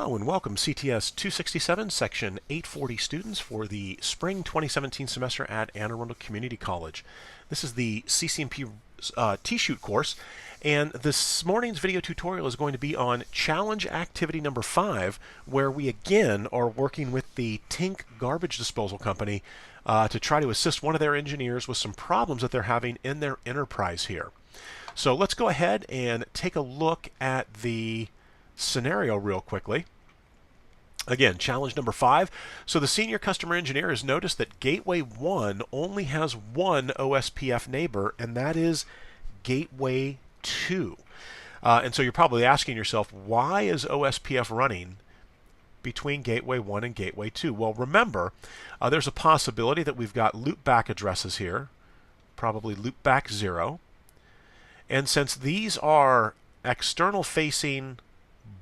Hello and welcome CTS267 Section 840 students for the Spring 2017 semester at Anne Arundel Community College. This is the CCNP TSHOOT course, and this morning's video tutorial is going to be on challenge activity number 5, where we again are working with the TINC garbage disposal company to try to assist one of their engineers with some problems that they're having in their enterprise here. So let's go ahead and take a look at the scenario real quickly. Again, challenge number 5. So the senior customer engineer has noticed that Gateway 1 only has one OSPF neighbor, and that is Gateway 2. And so you're probably asking yourself, why is OSPF running between Gateway 1 and Gateway 2? Well, remember, there's a possibility that we've got loopback addresses here, probably loopback 0. And since these are external facing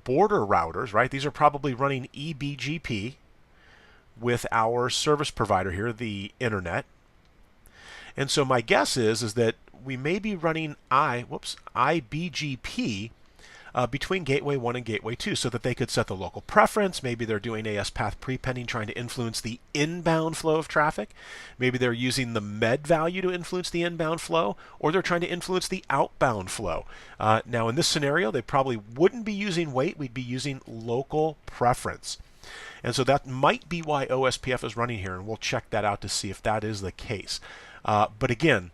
border routers, right? These are probably running eBGP with our service provider here, the internet. And so my guess is that we may be running iBGP between Gateway 1 and Gateway 2 so that they could set the local preference. Maybe they're doing AS path prepending, trying to influence the inbound flow of traffic. Maybe they're using the med value to influence the inbound flow, or they're trying to influence the outbound flow. Now in this scenario, they probably wouldn't be using weight, we'd be using local preference. And so that might be why OSPF is running here, and we'll check that out to see if that is the case. But again,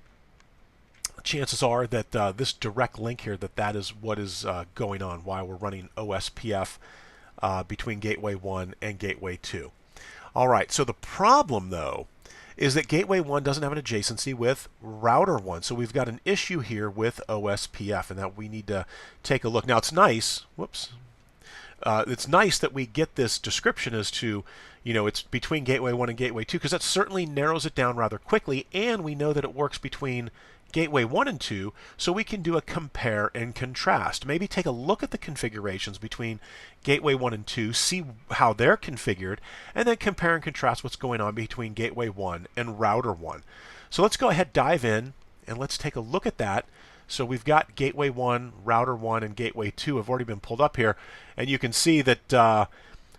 chances are that this direct link here, that is what is going on, why we're running OSPF between Gateway 1 and Gateway 2. All right, so the problem, though, is that Gateway 1 doesn't have an adjacency with Router 1. So we've got an issue here with OSPF, and that we need to take a look. Now, it's nice, it's nice that we get this description as to, it's between Gateway 1 and Gateway 2, because that certainly narrows it down rather quickly, and we know that it works between Gateway 1 and 2, so we can do a compare and contrast. Maybe take a look at the configurations between Gateway 1 and 2, see how they're configured, and then compare and contrast what's going on between Gateway 1 and Router 1. So let's go ahead, dive in, and let's take a look at that. So we've got Gateway 1, Router 1, and Gateway 2 have already been pulled up here, and you can see that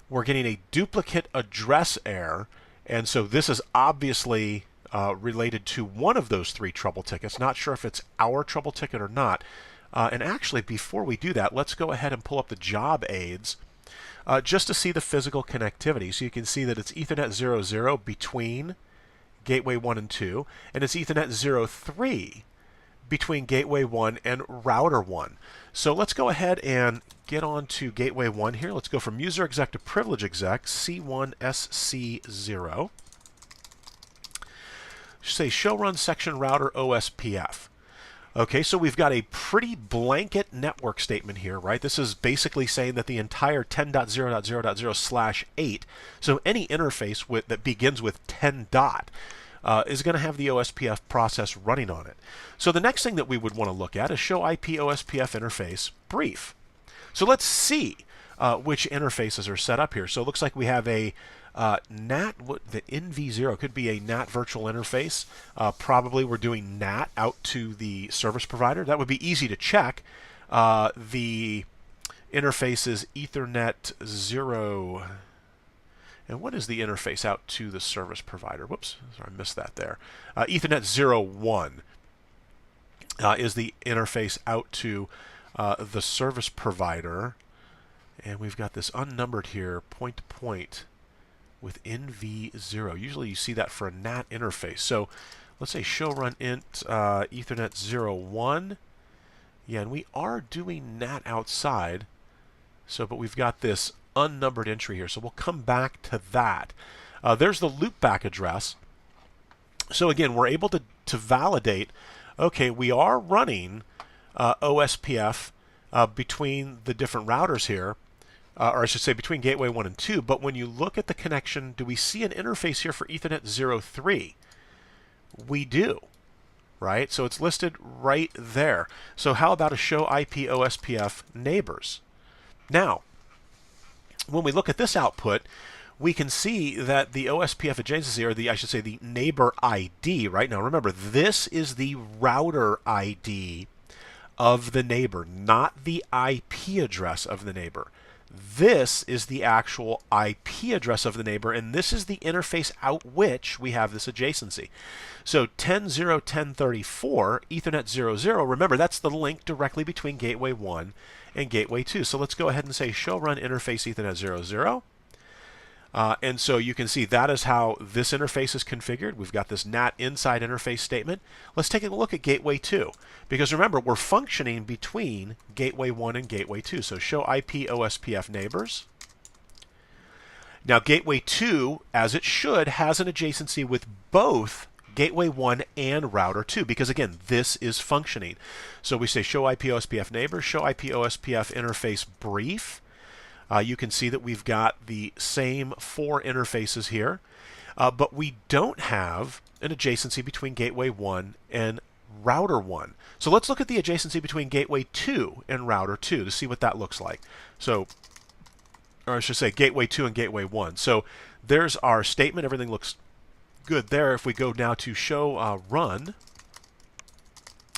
we're getting a duplicate address error, and so this is obviously related to one of those 3 trouble tickets. Not sure if it's our trouble ticket or not. And actually, before we do that, let's go ahead and pull up the job aids just to see the physical connectivity. So you can see that it's Ethernet 00 between Gateway 1 and 2, and it's Ethernet 03 between Gateway 1 and Router 1. So let's go ahead and get on to Gateway 1 here. Let's go from user exec to privilege exec, C1SC0. Say show run section router OSPF. Okay, so we've got a pretty blanket network statement here, right? This is basically saying that the entire 10.0.0.0/8, so any interface that begins with 10 dot, is going to have the OSPF process running on it. So the next thing that we would want to look at is show IP OSPF interface brief. So let's see which interfaces are set up here. So it looks like we have a NAT, the NV0 could be a NAT virtual interface. Probably we're doing NAT out to the service provider. That would be easy to check. The interface is Ethernet 0. And what is the interface out to the service provider? Whoops, sorry, I missed that there. Ethernet 01 is the interface out to the service provider. And we've got this unnumbered here, point to point, with NV0. Usually you see that for a NAT interface. So let's say show run int Ethernet 01. Yeah, and we are doing NAT outside. So, but we've got this unnumbered entry here. So we'll come back to that. There's the loopback address. So again, we're able to validate, okay, we are running OSPF between the different routers here. Or I should say between Gateway 1 and 2, but when you look at the connection, do we see an interface here for Ethernet 03? We do, right? So it's listed right there. So how about a show IP OSPF neighbors? Now, when we look at this output, we can see that the OSPF adjacency, or I should say the neighbor ID, right? Now remember, this is the router ID of the neighbor, not the IP address of the neighbor. This is the actual IP address of the neighbor, and this is the interface out which we have this adjacency. So 10.0.10.34, Ethernet 00, remember that's the link directly between gateway 1 and gateway 2. So let's go ahead and say show run interface Ethernet 00. And so you can see that is how this interface is configured. We've got this NAT inside interface statement. Let's take a look at gateway 2. Because remember, we're functioning between gateway 1 and gateway 2. So show IP OSPF neighbors. Now gateway 2, as it should, has an adjacency with both gateway 1 and router 2, because again, this is functioning. So we say show IP OSPF neighbors, show IP OSPF interface brief. You can see that we've got the same 4 interfaces here, but we don't have an adjacency between gateway 1 and router 1. So let's look at the adjacency between gateway 2 and router 2 to see what that looks like. So, or I should say gateway 2 and gateway 1. So there's our statement. Everything looks good there. If we go now to show run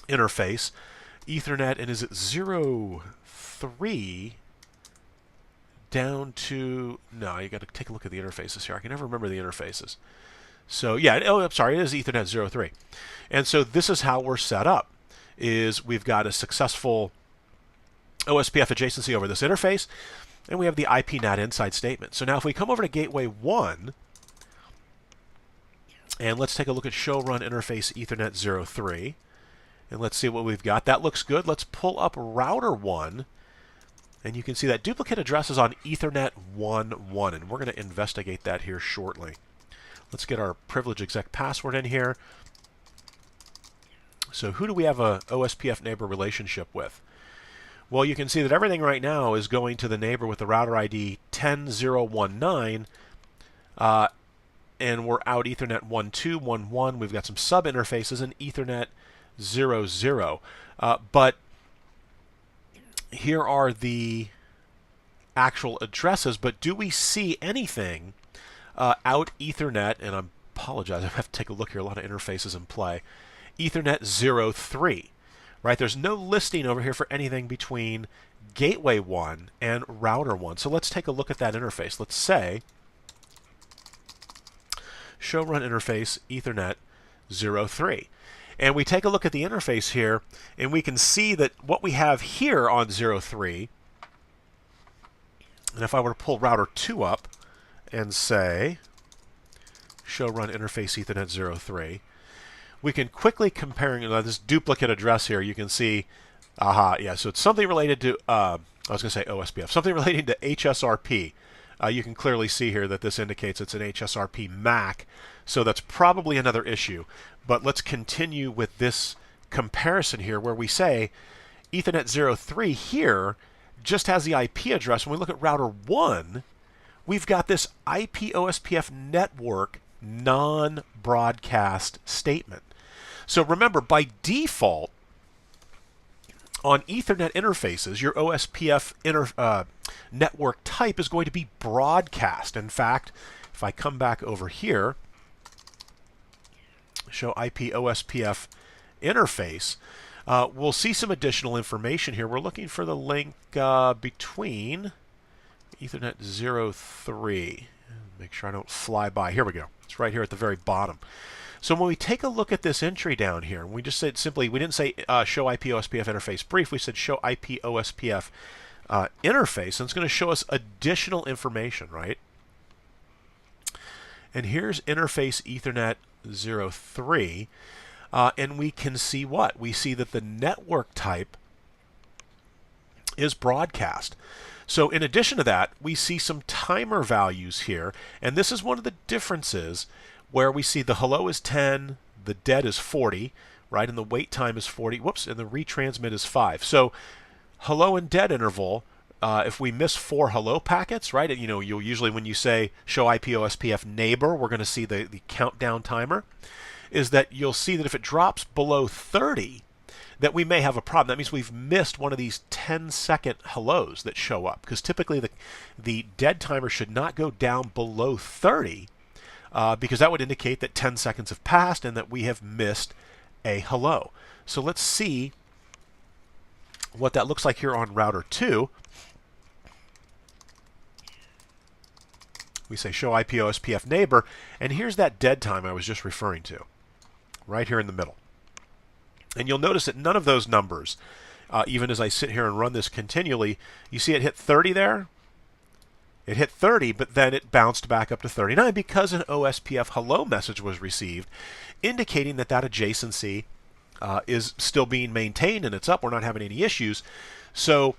interface, Ethernet, and is it 03 down to, no, you got to take a look at the interfaces here. I can never remember the interfaces. So yeah, oh, I'm sorry, it is Ethernet 03. And so this is how we're set up, is we've got a successful OSPF adjacency over this interface, and we have the IP NAT inside statement. So now if we come over to gateway 1, and let's take a look at show run interface Ethernet 03, and let's see what we've got. That looks good. Let's pull up router 1, and you can see that duplicate address is on Ethernet 1.1, and we're going to investigate that here shortly. Let's get our privilege exec password in here. So who do we have a OSPF neighbor relationship with? Well, you can see that everything right now is going to the neighbor with the router ID 10.0.1.9, and we're out Ethernet 1.2.1.1. We've got some sub interfaces in Ethernet 0.0. But here are the actual addresses, but do we see anything out Ethernet, and I apologize, I have to take a look here, a lot of interfaces in play, Ethernet 03, right? There's no listing over here for anything between gateway 1 and router 1. So let's take a look at that interface. Let's say show run interface Ethernet 03. And we take a look at the interface here, and we can see that what we have here on 03, and if I were to pull router 2 up and say show run interface Ethernet 03, we can quickly compare this duplicate address here. You can see, yeah, so it's something related to, I was going to say OSPF, something relating to HSRP. You can clearly see here that this indicates it's an HSRP MAC, so that's probably another issue. But let's continue with this comparison here where we say Ethernet 03 here just has the IP address. When we look at router 1, we've got this IP OSPF network non-broadcast statement. So remember, by default, on Ethernet interfaces, your OSPF network type is going to be broadcast. In fact, if I come back over here, show IP OSPF interface, we'll see some additional information here. We're looking for the link between Ethernet 03. Make sure I don't fly by. Here we go. It's right here at the very bottom. So when we take a look at this entry down here, we just said simply, we didn't say show IP OSPF interface brief, we said show IP OSPF interface, and it's going to show us additional information, right? And here's interface Ethernet 03, and we can see what? We see that the network type is broadcast. So in addition to that, we see some timer values here, and this is one of the differences where we see the hello is 10, the dead is 40, right, and the wait time is 40, whoops, and the retransmit is 5. So hello and dead interval, if we miss 4 hello packets, right, you know, you'll usually when you say show IP OSPF neighbor, we're going to see the countdown timer, is that you'll see that if it drops below 30, that we may have a problem. That means we've missed one of these 10-second hellos that show up, because typically the dead timer should not go down below 30, because that would indicate that 10 seconds have passed and that we have missed a hello. So let's see what that looks like here on router 2. We say show IP OSPF neighbor, and here's that dead time I was just referring to, right here in the middle. And you'll notice that none of those numbers, even as I sit here and run this continually, you see it hit 30 there? It hit 30, but then it bounced back up to 39 because an OSPF hello message was received, indicating that that adjacency is still being maintained and it's up. We're not having any issues. So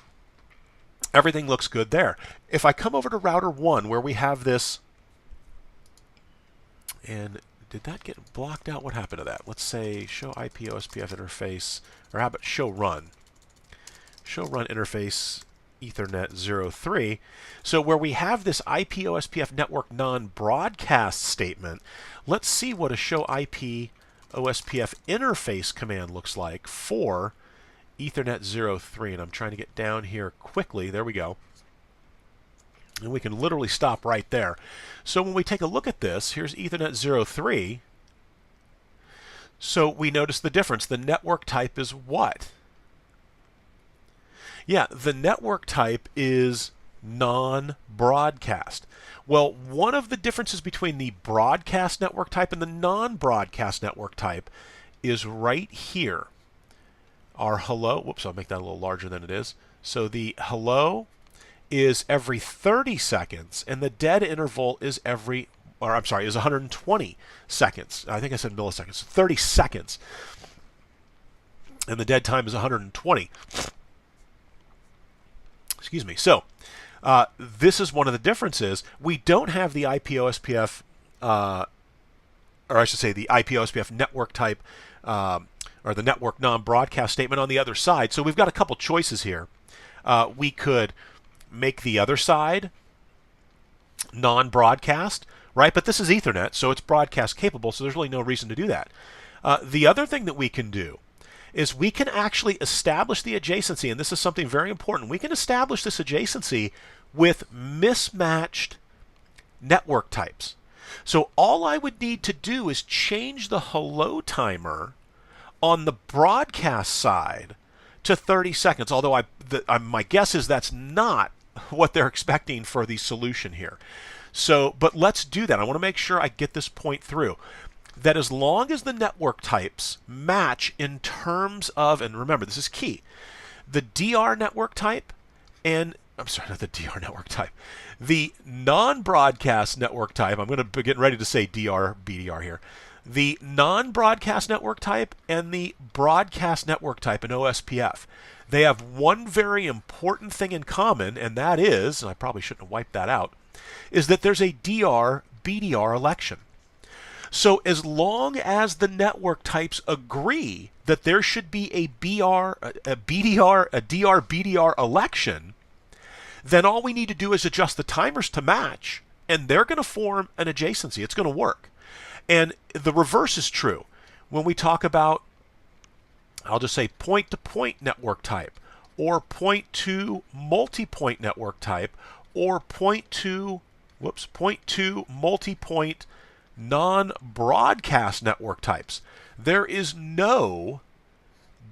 everything looks good there. If I come over to router 1 where we have this, and did that get blocked out? What happened to that? Let's say show IP OSPF interface, or how about show run? Show run interface Ethernet 03. So where we have this IP OSPF network non-broadcast statement, let's see what a show IP OSPF interface command looks like for Ethernet 03. And I'm trying to get down here quickly. There we go. And we can literally stop right there. So when we take a look at this, here's Ethernet 03. So we notice the difference. The network type is what? Yeah, the network type is non-broadcast. Well, one of the differences between the broadcast network type and the non-broadcast network type is right here. Our hello, whoops, I'll make that a little larger than it is. So the hello is every 30 seconds, and the dead interval is is 120 seconds. I think I said milliseconds. 30 seconds. And the dead time is 120. Excuse me. So this is one of the differences. We don't have the IP OSPF, or I should say the IP OSPF network type, or the network non-broadcast statement on the other side. So we've got a couple choices here. We could make the other side non-broadcast, right? But this is Ethernet, so it's broadcast capable, so there's really no reason to do that. The other thing that we can do is we can actually establish the adjacency, and this is something very important. We can establish this adjacency with mismatched network types. So all I would need to do is change the hello timer on the broadcast side to 30 seconds, although my guess is that's not what they're expecting for the solution here. So, but let's do that. I want to make sure I get this point through. That as long as the network types match in terms of, and remember, this is key, the DR network type and, I'm sorry, not the DR network type, the non-broadcast network type, I'm going to be getting ready to say DR, BDR here, the non-broadcast network type and the broadcast network type in OSPF, they have one very important thing in common, and that is, and I probably shouldn't have wiped that out, is that there's a DR, BDR election. So as long as the network types agree that there should be a DR, BDR election, then all we need to do is adjust the timers to match, and they're going to form an adjacency. It's going to work. And the reverse is true. When we talk about, I'll just say point-to-point network type, or point-to multi-point network type, or point-to multi-point non-broadcast network types. There is no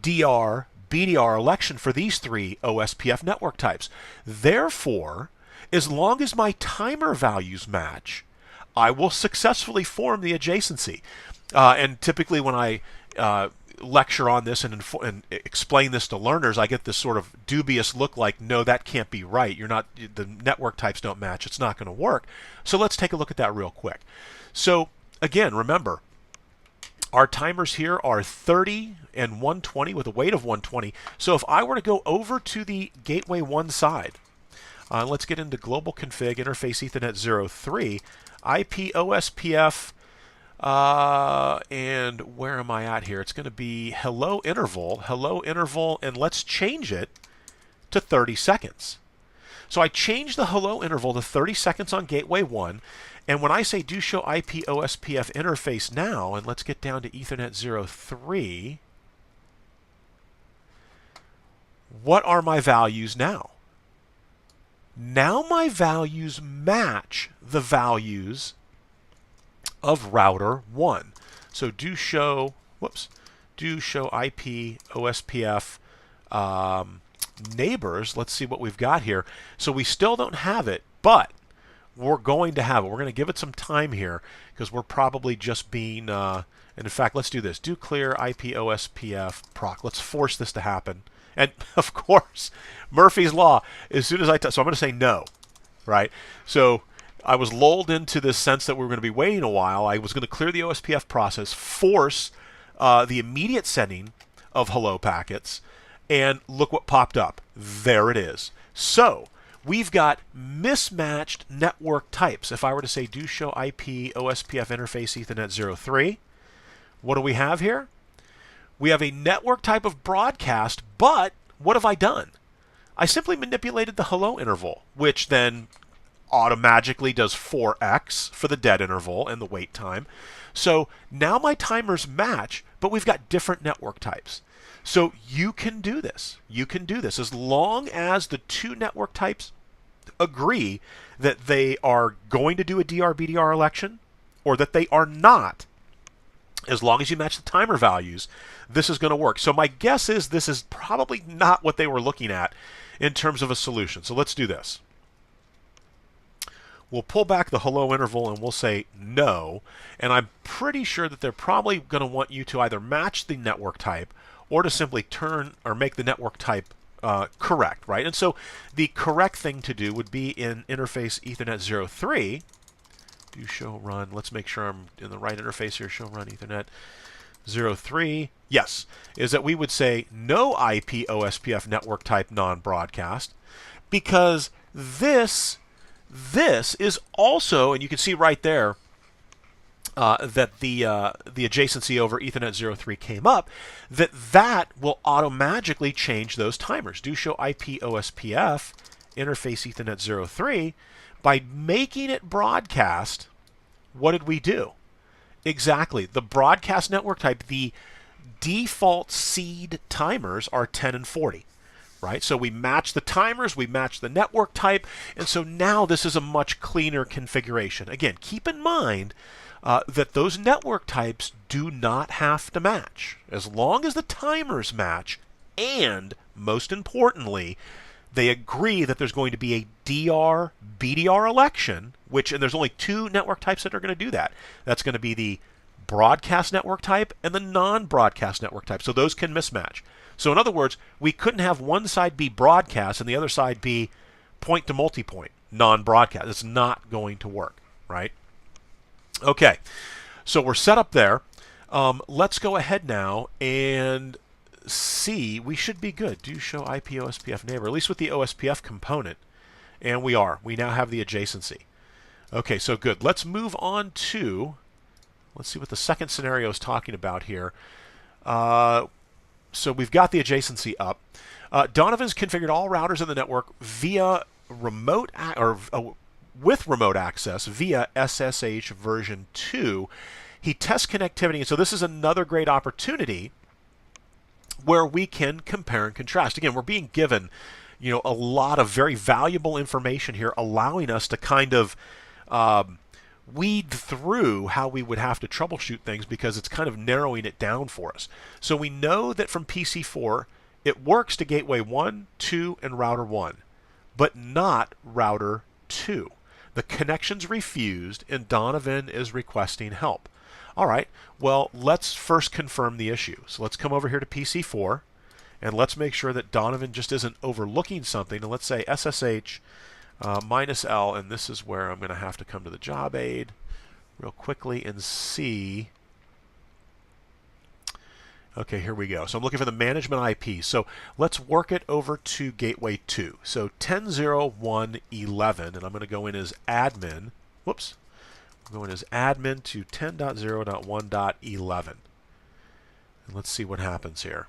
DR, BDR election for these three OSPF network types. Therefore, as long as my timer values match, I will successfully form the adjacency. And typically when I lecture on this and explain this to learners, I get this sort of dubious look like, no, that can't be right. The network types don't match. It's not going to work. So let's take a look at that real quick. So again, remember, our timers here are 30 and 120 with a weight of 120. So if I were to go over to the gateway 1 side, let's get into global config interface Ethernet 03, IP OSPF, and where am I at here? It's going to be hello interval, and let's change it to 30 seconds. So I changed the hello interval to 30 seconds on gateway 1. And when I say do show IP OSPF interface now, and let's get down to Ethernet 03, what are my values now? Now my values match the values of router 1. So do show IP OSPF neighbors. Let's see what we've got here. So we still don't have it, but we're going to have it. We're going to give it some time here because we're probably just being, and in fact, let's do this. Do clear IP OSPF proc. Let's force this to happen. And of course, Murphy's Law, as soon as so I'm going to say no, right? So I was lulled into this sense that we were going to be waiting a while. I was going to clear the OSPF process, force the immediate sending of hello packets, and look what popped up. There it is. So we've got mismatched network types. If I were to say do show IP OSPF interface Ethernet 03, what do we have here? We have a network type of broadcast, but what have I done? I simply manipulated the hello interval, which then automatically does 4x for the dead interval and the wait time. So now my timers match, but we've got different network types. So you can do this. You can do this as long as the two network types agree that they are going to do a DR-BDR election or that they are not. As long as you match the timer values, this is going to work. So my guess is this is probably not what they were looking at in terms of a solution. So let's do this. We'll pull back the hello interval and we'll say no. And I'm pretty sure that they're probably going to want you to either match the network type or to simply turn or make the network type correct, right? And so the correct thing to do would be in interface Ethernet 03. Do show run. Let's make sure I'm in the right interface here. Show run Ethernet 03. Yes, is that we would say no IP OSPF network type non-broadcast because this is also, and you can see right there that the adjacency over Ethernet 03 came up, that will automatically change those timers. Do show IP OSPF interface Ethernet 03. By making it broadcast, what did we do? Exactly. The broadcast network type, the default seed timers are 10 and 40. Right? So we match the timers, we match the network type, and so now this is a much cleaner configuration. Again, keep in mind that those network types do not have to match. As long as the timers match, and most importantly, they agree that there's going to be a DR-BDR election, and there's only two network types that are going to do that. That's going to be the broadcast network type and the non-broadcast network type. So those can mismatch. So in other words, we couldn't have one side be broadcast and the other side be point to multipoint, non-broadcast. It's not going to work, right? Okay, so we're set up there. Let's go ahead now and see. We should be good. Do show IP OSPF neighbor, at least with the OSPF component. And we are. We now have the adjacency. Okay, so good. Let's move on to, let's see what the second scenario is talking about here. So we've got the adjacency up. Donovan's configured all routers in the network via remote with remote access via SSH version 2. He tests connectivity, and so this is another great opportunity where we can compare and contrast. Again, we're being given, a lot of very valuable information here, allowing us to kind of weed through how we would have to troubleshoot things because it's kind of narrowing it down for us. So we know that from PC4, it works to gateway 1, 2, and router 1, but not router 2. The connection's refused, and Donovan is requesting help. All right, well, let's first confirm the issue. So let's come over here to PC4, and let's make sure that Donovan just isn't overlooking something. And let's say SSH -L, and this is where I'm going to have to come to the job aid real quickly and see. Okay, here we go. So I'm looking for the management IP. So let's work it over to gateway 2. So 10.0.1.11, and I'm going to go in as admin. Whoops. I'm going as admin to 10.0.1.11. And let's see what happens here.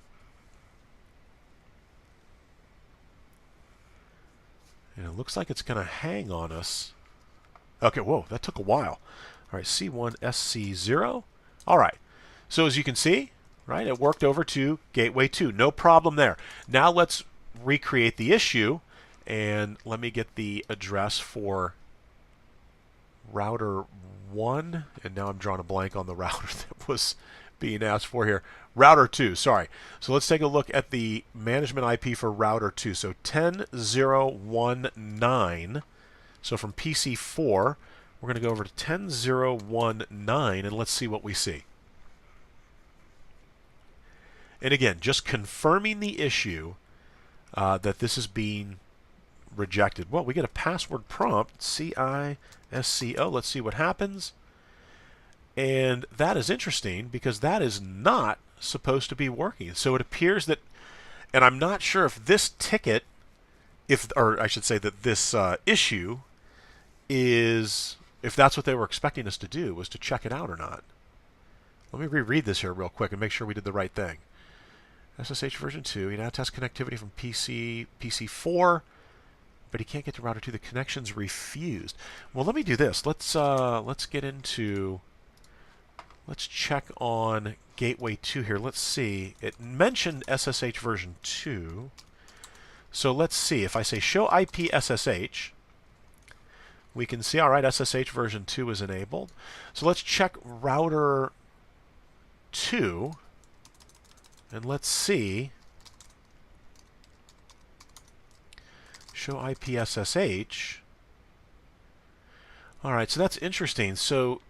And it looks like it's going to hang on us. Okay, whoa, that took a while. All right, C1 SC0. All right, so as you can see, right, it worked over to gateway 2. No problem there. Now let's recreate the issue, and let me get the address for router 1. And now I'm drawing a blank on the router that was being asked for here. Router 2, sorry. So let's take a look at the management IP for router 2. So 10.0.1.9. So from PC4, we're going to go over to 10.0.1.9, and let's see what we see. And again, just confirming the issue that this is being rejected. Well, we get a password prompt, CISCO. Let's see what happens. And that is interesting because that is not supposed to be working. So it appears that, and I'm not sure if this ticket, or I should say that this issue is, if that's what they were expecting us to do, was to check it out or not. Let me reread this here real quick and make sure we did the right thing. SSH version 2, he now tests connectivity from PC4, but he can't get to router 2. The connection's refused. Well, let me do this. Let's get into, let's check on gateway 2 here. Let's see. It mentioned SSH version 2. So let's see. If I say show IP SSH, we can see, all right, SSH version 2 is enabled. So let's check router 2. And let's see, show IP SSH. All right, so that's interesting. So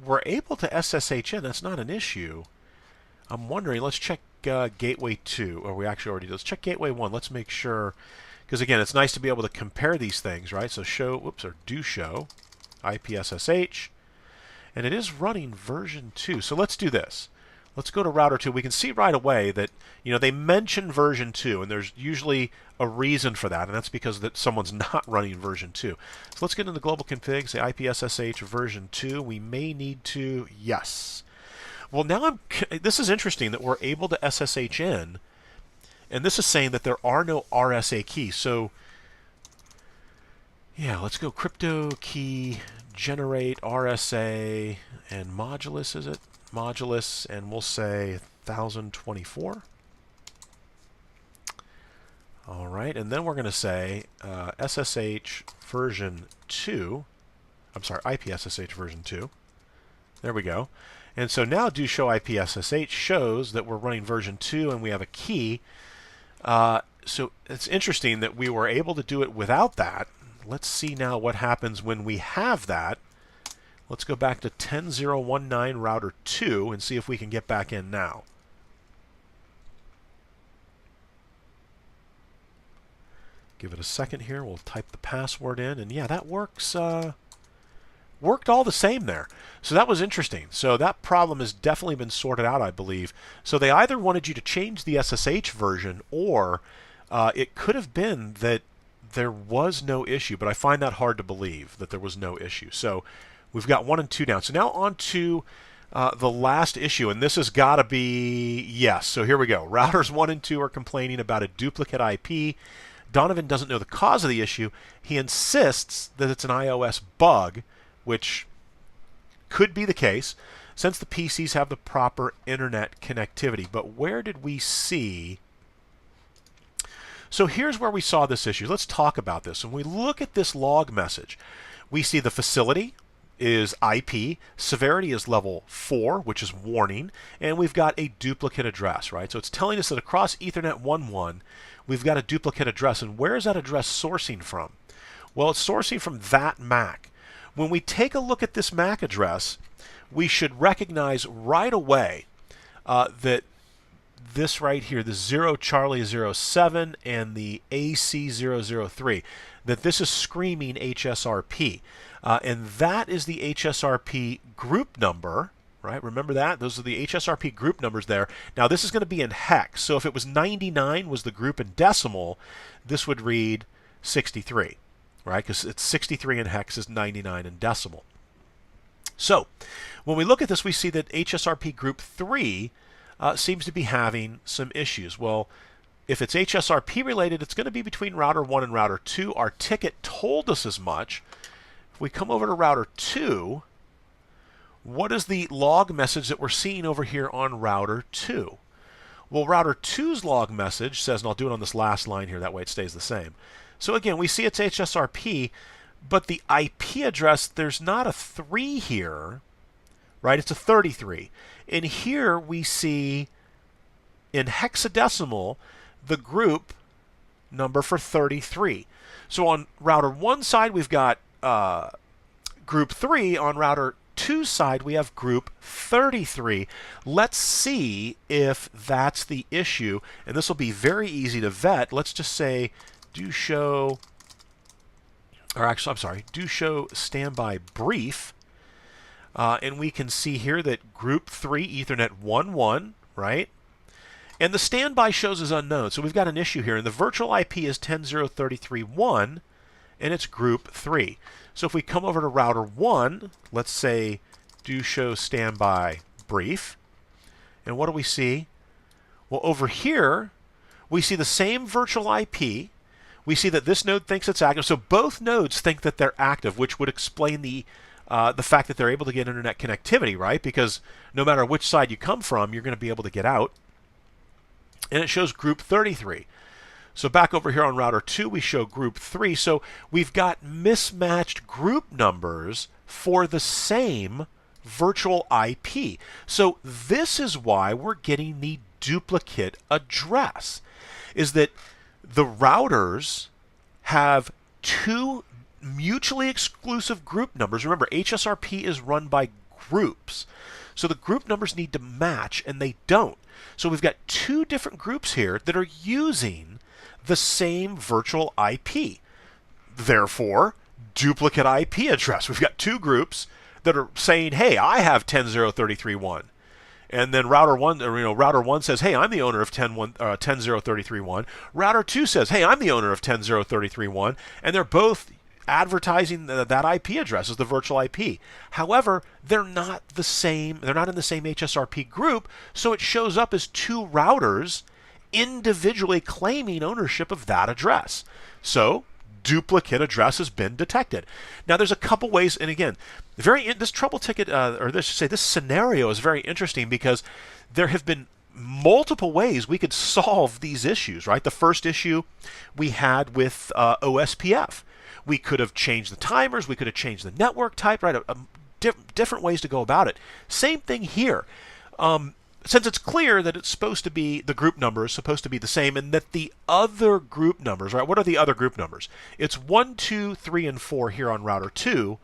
we're able to SSH in. That's not an issue. I'm wondering, let's check gateway 2, or we actually already did. Let's check gateway 1. Let's make sure, because again, it's nice to be able to compare these things, right? So show, whoops, or do show IP SSH, and it is running version 2. So let's do this. Let's go to router 2. We can see right away that, you know, they mention version 2, and there's usually a reason for that, and that's because that someone's not running version 2. So let's get into global config, say IP SSH version 2. We may need to, yes. Well, now this is interesting that we're able to SSH in, and this is saying that there are no RSA keys. So, yeah, let's go crypto key generate RSA and modulus, is it? Modulus, and we'll say 1024. All right, and then we're going to say SSH version 2. I'm sorry, IP SSH version 2. There we go. And so now do show IP SSH shows that we're running version 2 and we have a key. So it's interesting that we were able to do it without that. Let's see now what happens when we have that. Let's go back to 10.0.1.9 router 2 and see if we can get back in now. Give it a second here. We'll type the password in, and yeah, that works. Worked all the same there. So that was interesting. So that problem has definitely been sorted out, I believe. So they either wanted you to change the SSH version, or it could have been that there was no issue, but I find that hard to believe that there was no issue. So we've got 1 and 2 down. So now on to the last issue, and this has got to be, yes. So here we go. Routers 1 and 2 are complaining about a duplicate IP. Donovan doesn't know the cause of the issue. He insists that it's an iOS bug, which could be the case since the PCs have the proper internet connectivity. But where did we see? So here's where we saw this issue. Let's talk about this. When we look at this log message, we see the facility is IP, severity is level 4, which is warning, and we've got a duplicate address, right? So it's telling us that across Ethernet 1.1, we've got a duplicate address. And where is that address sourcing from? Well, it's sourcing from that MAC. When we take a look at this MAC address, we should recognize right away that this right here, the 0 Charlie 07 and the AC 003, that this is screaming HSRP. And that is the HSRP group number, right? Remember that? Those are the HSRP group numbers there. Now, this is going to be in hex. So if it was 99 was the group in decimal, this would read 63, right? Because it's 63 in hex is 99 in decimal. So when we look at this, we see that HSRP group 3 seems to be having some issues. Well, if it's HSRP related, it's going to be between router 1 and router 2. Our ticket told us as much. If we come over to router 2, what is the log message that we're seeing over here on router 2? Well, router 2's log message says, and I'll do it on this last line here, that way it stays the same. So again, we see it's HSRP, but the IP address, there's not a 3 here, right? It's a 33. And here we see in hexadecimal, the group number for 33. So on router 1 side, we've got group 3. On router 2 side, we have group 33. Let's see if that's the issue. And this will be very easy to vet. Let's just say do show, or actually, I'm sorry, do show standby brief. And we can see here that group 3, Ethernet 1.1, right? And the standby shows as unknown. So we've got an issue here. And the virtual IP is 10.033.1, and it's group 3. So if we come over to router 1, let's say do show standby brief. And what do we see? Well, over here, we see the same virtual IP. We see that this node thinks it's active. So both nodes think that they're active, which would explain the fact that they're able to get internet connectivity, right? Because no matter which side you come from, you're going to be able to get out. And it shows group 33. So back over here on router 2, we show group 3. So we've got mismatched group numbers for the same virtual IP. So this is why we're getting the duplicate address, is that the routers have two mutually exclusive group numbers. Remember, HSRP is run by groups. So the group numbers need to match, and they don't. So we've got two different groups here that are using the same virtual IP. Therefore, duplicate IP address. We've got two groups that are saying, hey, I have 10.033.1. And then router 1 says, hey, I'm the owner of 10.033.1. Router 2 says, hey, I'm the owner of 10.033.1. And they're both advertising that IP address as the virtual IP. However, they're not the same. They're not in the same HSRP group, so it shows up as two routers individually claiming ownership of that address. So duplicate address has been detected. Now there's a couple ways, and again, this trouble ticket, this scenario is very interesting because there have been multiple ways we could solve these issues, right? The first issue we had with Ospf. We could have changed the timers, we could have changed the network type, right? Different ways to go about it. Same thing here. Since it's clear that it's supposed to be, the group number is supposed to be the same, and that the other group numbers, right? What are the other group numbers? It's 1, 2, 3, and 4 here on router 2.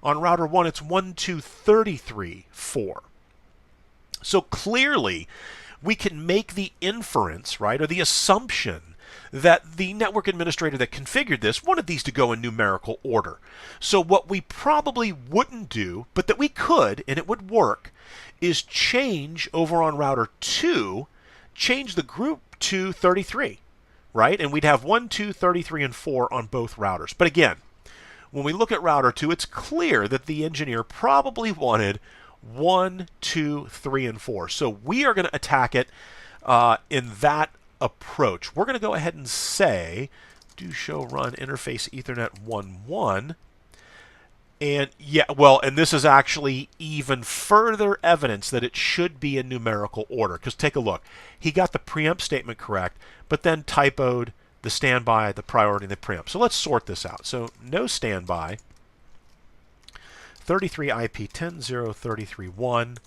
On router 1, it's 1, 2, 33, 4. So clearly, we can make the inference, right, or the assumption that the network administrator that configured this wanted these to go in numerical order. So what we probably wouldn't do, but that we could, and it would work, is change over on router 2, change the group to 33, right? And we'd have 1, 2, 33, and 4 on both routers. But again, when we look at router 2, it's clear that the engineer probably wanted 1, 2, 3, and 4. So we are going to attack it in that approach. We're going to go ahead and say do show run interface Ethernet 1.1. And yeah, well, and this is actually even further evidence that it should be in numerical order. Because take a look. He got the preempt statement correct, but then typoed the standby, the priority, and the preempt. So let's sort this out. So no standby, 33 IP 10.033.1.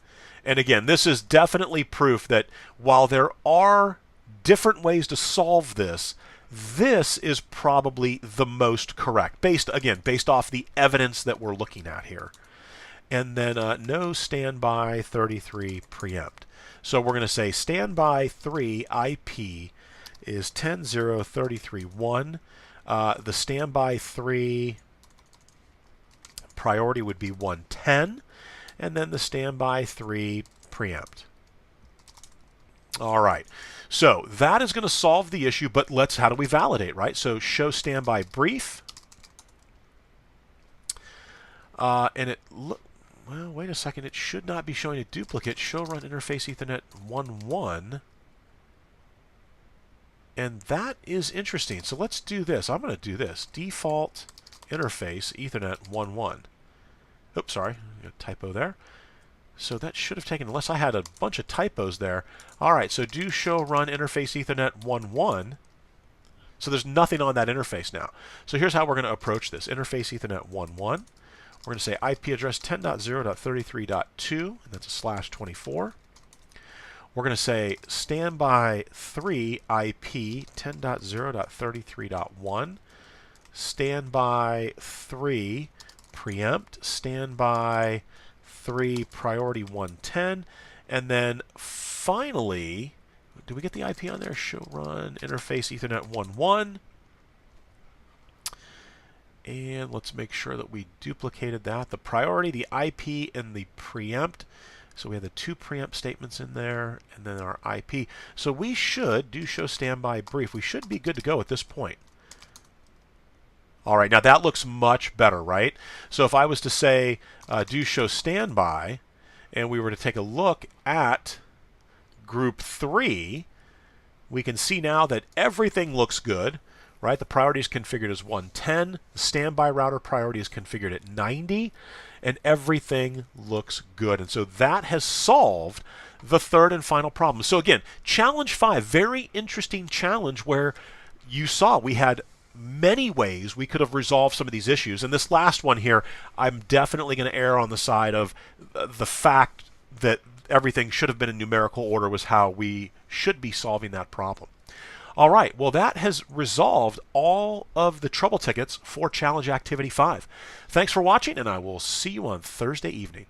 And again, this is definitely proof that while there are different ways to solve this, this is probably the most correct, based off the evidence that we're looking at here. And then no standby 33 preempt. So we're going to say standby 3 IP is 10.033.1. The standby 3 priority would be 110, and then the standby 3 preempt. All right. So that is going to solve the issue, but how do we validate, right? So show standby brief. And well, wait a second. It should not be showing a duplicate. Show run interface Ethernet 1.1. And that is interesting. So let's do this. I'm going to do this. Default interface Ethernet 1.1. Oops, sorry. A typo there. So that should have taken, unless I had a bunch of typos there. All right, so do show run interface Ethernet 1.1. So there's nothing on that interface now. So here's how we're going to approach this. Interface Ethernet 1.1. We're going to say IP address 10.0.33.2, and that's a /24. we're going to say standby 3 IP 10.0.33.1, standby 3 preempt, standby 3 priority 110, and then finally, do we get the IP on there? Show run interface Ethernet 1.1. And let's make sure that we duplicated that. The priority, the IP, and the preempt. So we have the 2 preempt statements in there, and then our IP. So we should do show standby brief. We should be good to go at this point. All right, now that looks much better, right? So if I was to say do show standby, and we were to take a look at group 3, we can see now that everything looks good, right? The priority is configured as 110. The standby router priority is configured at 90, and everything looks good. And so that has solved the third and final problem. So again, challenge 5, very interesting challenge where you saw we had many ways we could have resolved some of these issues. And this last one here, I'm definitely going to err on the side of the fact that everything should have been in numerical order was how we should be solving that problem. All right, well, that has resolved all of the trouble tickets for Challenge Activity 5. Thanks for watching, and I will see you on Thursday evening.